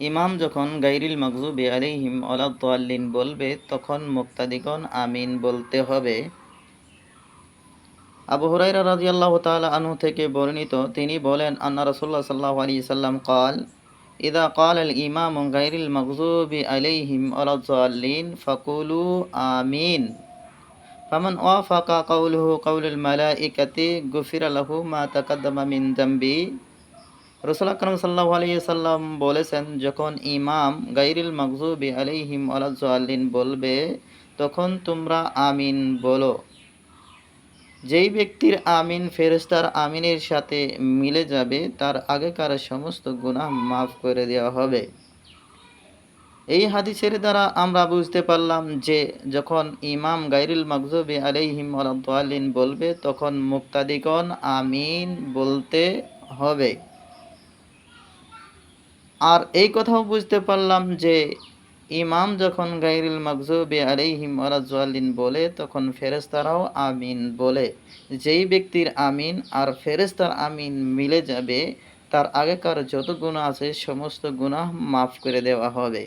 ইমাম যখন গাইরিল মাগযুবি আলাইহিম ওয়ালাদ-দাল্লিন বলবে তখন মুক্তাদিগণ আমিন বলতে হবে। আবু হুরায়রা রাদিয়াল্লাহু তাআলা আনহু থেকে বর্ণিত, তিনি বলেন, আন্না রাসূলুল্লাহ সাল্লাল্লাহু আলাইহি সাল্লাম قال ইযা قال الإمام غير المغضوب عليهم ولا الضالين فقولوا آمين فمن وافق قوله قول الملائكة غفر له ما تقدم من ذنبه। রাসূল আকরাম সাল্লাল্লাহু আলাইহি সাল্লাম বলেছেন, যখন ইমাম গায়রিল মাগযুবি আলাইহিম ওয়ালাদ-দাল্লিন বলবে তখন তোমরা আমিন বলো। যেই ব্যক্তির আমিন ফেরেশতার আমিনের সাথে মিলে যাবে তার আগেকার সমস্ত গুনাহ মাফ করে দেওয়া হবে। এই হাদিসের দ্বারা আমরা বুঝতে পারলাম যে যখন ইমাম গায়রিল মাগযুবি আলাইহিম ওয়ালাদ-দাল্লিন বলবে তখন মুক্তাদিগণ আমিন বলতে হবে। আর এই কথাও বুঝতে পারলাম যে ইমাম যখন গায়রিল মাগযুবি আলাইহিম ওয়ালাদ-দাল্লিন বলে তখন ফেরেশতারাও আমিন বলে। যেই ব্যক্তির আমিন আর ফেরেশতার আমিন মিলে যাবে তার আগেকার যত গুনাহ আছে সমস্ত গুনাহ মাফ করে দেওয়া হবে।